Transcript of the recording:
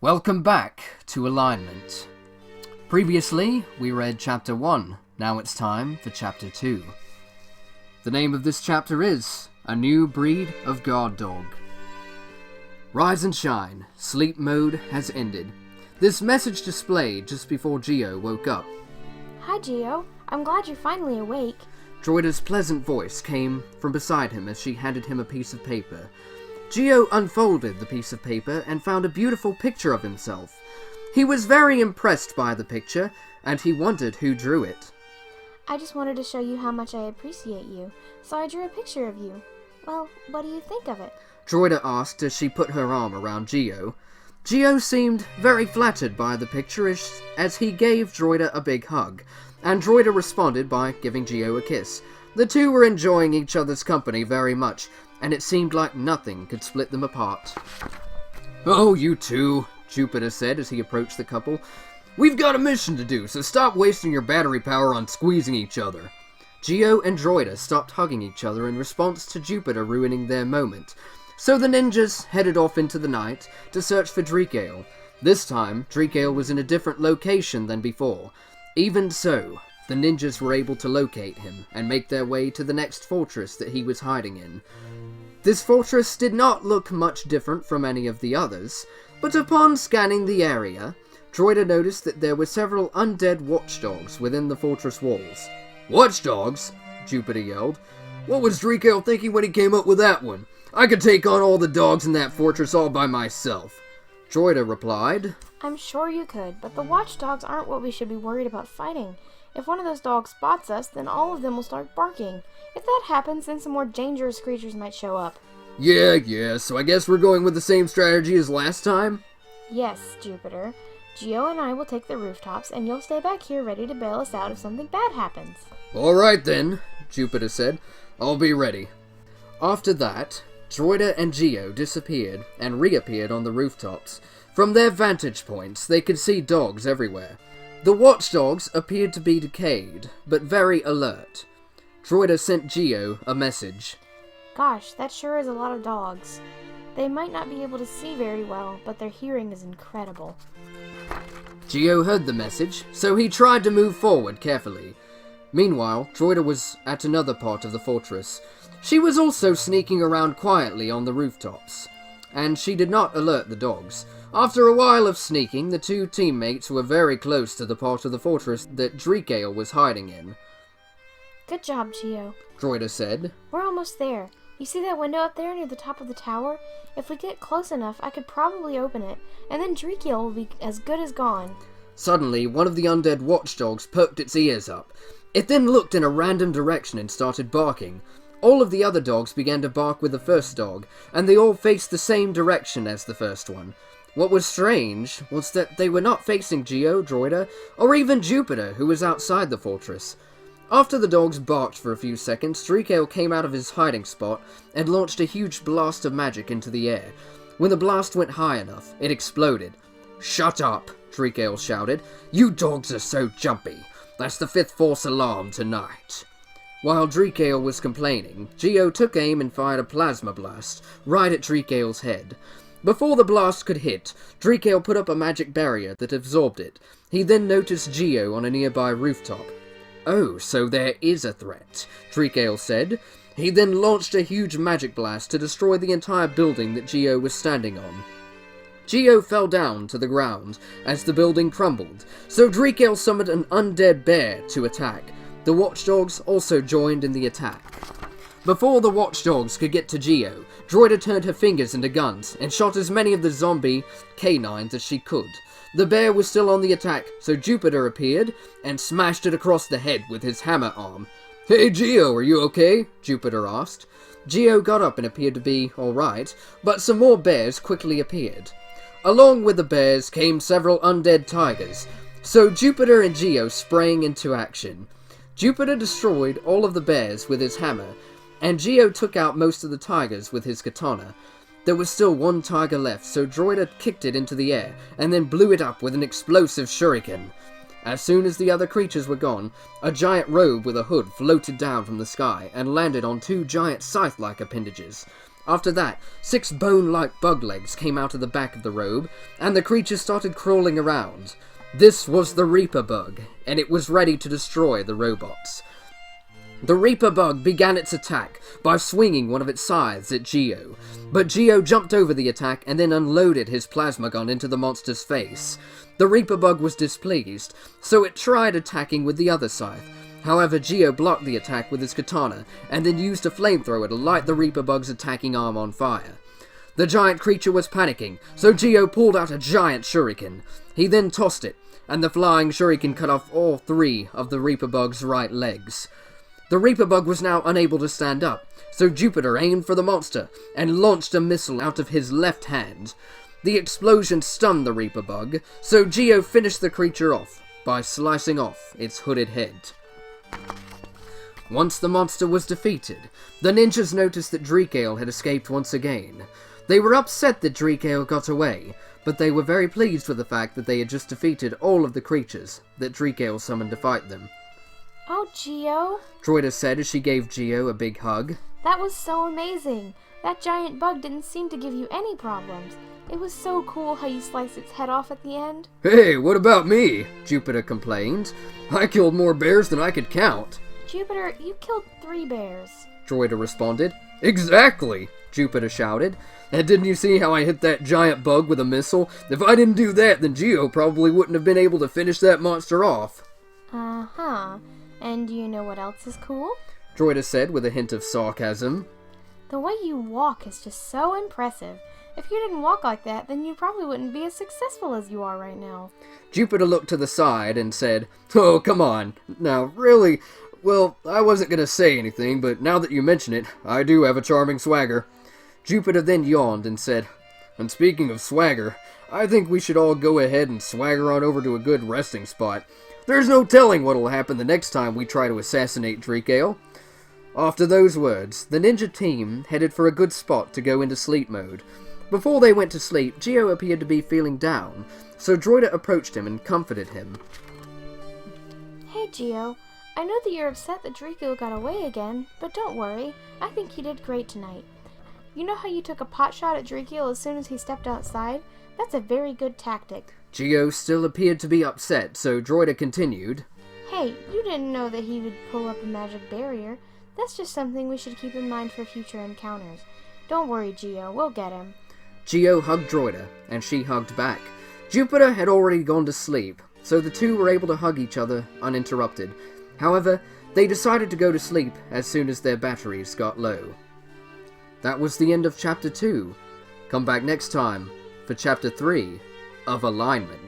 Welcome back to Alignment. Previously, we read Chapter 1. Now it's time for Chapter 2. The name of this chapter is A New Breed of Guard Dog. Rise and shine. Sleep mode has ended. This message displayed just before Geo woke up. Hi, Geo. I'm glad you're finally awake. Droida's pleasant voice came from beside him as she handed him a piece of paper. Geo unfolded the piece of paper and found a beautiful picture of himself. He was very impressed by the picture, and he wondered who drew it. I just wanted to show you how much I appreciate you, so I drew a picture of you. Well, what do you think of it? Droida asked as she put her arm around Geo. Geo seemed very flattered by the picture as he gave Droida a big hug, and Droida responded by giving Geo a kiss. The two were enjoying each other's company very much, and it seemed like nothing could split them apart. "Oh, you two," Jupiter said as he approached the couple. "We've got a mission to do, so stop wasting your battery power on squeezing each other." Geo and Droida stopped hugging each other in response to Jupiter ruining their moment. So the ninjas headed off into the night to search for Dreekale. This time, Dreekale was in a different location than before. Even so, the ninjas were able to locate him and make their way to the next fortress that he was hiding in. This fortress did not look much different from any of the others, but upon scanning the area, Droida noticed that there were several undead watchdogs within the fortress walls. "Watchdogs?" Jupiter yelled. "What was Dreekale thinking when he came up with that one? I could take on all the dogs in that fortress all by myself." Droida replied, I'm sure you could, but the watchdogs aren't what we should be worried about fighting. If one of those dogs spots us, then all of them will start barking. If that happens, then some more dangerous creatures might show up. Yeah, so I guess we're going with the same strategy as last time?" Yes, Jupiter. Geo and I will take the rooftops, and you'll stay back here ready to bail us out if something bad happens. "Alright then," Jupiter said. "I'll be ready." After that, Droida and Geo disappeared and reappeared on the rooftops. From their vantage points, they could see dogs everywhere. The watchdogs appeared to be decayed, but very alert. Droida sent Geo a message. Gosh, that sure is a lot of dogs. They might not be able to see very well, but their hearing is incredible. Geo heard the message, so he tried to move forward carefully. Meanwhile, Droida was at another part of the fortress. She was also sneaking around quietly on the rooftops, and she did not alert the dogs. After a while of sneaking, the two teammates were very close to the part of the fortress that Dreekale was hiding in. Good job, Geo. Droida said. We're almost there. You see that window up there near the top of the tower? If we get close enough, I could probably open it, and then Dreekale will be as good as gone. Suddenly, one of the undead watchdogs perked its ears up. It then looked in a random direction and started barking. All of the other dogs began to bark with the first dog, and they all faced the same direction as the first one. What was strange was that they were not facing Geo, Droida, or even Jupiter, who was outside the fortress. After the dogs barked for a few seconds, Dreekale came out of his hiding spot and launched a huge blast of magic into the air. When the blast went high enough, it exploded. "Shut up," Dreekale shouted. "You dogs are so jumpy. That's the 5th Force alarm tonight." While Dreekale was complaining, Geo took aim and fired a plasma blast right at Dreekale's head. Before the blast could hit, Dreekale put up a magic barrier that absorbed it. He then noticed Geo on a nearby rooftop. "Oh, so there is a threat," Dreekale said. He then launched a huge magic blast to destroy the entire building that Geo was standing on. Geo fell down to the ground as the building crumbled, so Dreekale summoned an undead bear to attack. The watchdogs also joined in the attack. Before the watchdogs could get to Geo, Droida turned her fingers into guns and shot as many of the zombie canines as she could. The bear was still on the attack, so Jupiter appeared and smashed it across the head with his hammer arm. "Hey Geo, are you okay?" Jupiter asked. Geo got up and appeared to be alright, but some more bears quickly appeared. Along with the bears came several undead tigers, so Jupiter and Geo sprang into action. Jupiter destroyed all of the bears with his hammer, and Geo took out most of the tigers with his katana. There was still one tiger left, so Droida kicked it into the air, and then blew it up with an explosive shuriken. As soon as the other creatures were gone, a giant robe with a hood floated down from the sky and landed on two giant scythe-like appendages. After that, 6 bone-like bug legs came out of the back of the robe, and the creature started crawling around. This was the Reaper bug, and it was ready to destroy the robots. The Reaper bug began its attack by swinging one of its scythes at Geo, but Geo jumped over the attack and then unloaded his plasma gun into the monster's face. The Reaper bug was displeased, so it tried attacking with the other scythe. However, Geo blocked the attack with his katana, and then used a flamethrower to light the Reaper bug's attacking arm on fire. The giant creature was panicking, so Geo pulled out a giant shuriken. He then tossed it, and the flying shuriken cut off all 3 of the Reaper bug's right legs. The Reaper bug was now unable to stand up, so Jupiter aimed for the monster, and launched a missile out of his left hand. The explosion stunned the Reaper bug, so Geo finished the creature off by slicing off its hooded head. Once the monster was defeated, the ninjas noticed that Dreekale had escaped once again. They were upset that Dreekale got away, but they were very pleased with the fact that they had just defeated all of the creatures that Dreekale summoned to fight them. Oh, Geo. Droida said as she gave Geo a big hug. That was so amazing. That giant bug didn't seem to give you any problems. It was so cool how you sliced its head off at the end. Hey, what about me? Jupiter complained. I killed more bears than I could count. Jupiter, you killed 3 bears. Droida responded. Exactly, Jupiter shouted. And didn't you see how I hit that giant bug with a missile? If I didn't do that, then Geo probably wouldn't have been able to finish that monster off. Uh-huh. And do you know what else is cool? Droida said with a hint of sarcasm. The way you walk is just so impressive. If you didn't walk like that, then you probably wouldn't be as successful as you are right now. Jupiter looked to the side and said, Oh, come on. Now, really? Well, I wasn't going to say anything, but now that you mention it, I do have a charming swagger. Jupiter then yawned and said, And speaking of swagger, I think we should all go ahead and swagger on over to a good resting spot. There's no telling what'll happen the next time we try to assassinate Dreekale. After those words, the ninja team headed for a good spot to go into sleep mode. Before they went to sleep, Geo appeared to be feeling down, so Droida approached him and comforted him. Hey Geo, I know that you're upset that Dreekale got away again, but don't worry, I think he did great tonight. You know how you took a pot shot at Dreekale as soon as he stepped outside? That's a very good tactic. Geo still appeared to be upset, so Droida continued. Hey, you didn't know that he would pull up a magic barrier. That's just something we should keep in mind for future encounters. Don't worry, Geo, we'll get him. Geo hugged Droida, and she hugged back. Jupiter had already gone to sleep, so the two were able to hug each other uninterrupted. However, they decided to go to sleep as soon as their batteries got low. That was the end of Chapter 2. Come back next time for Chapter 3 of Alignment.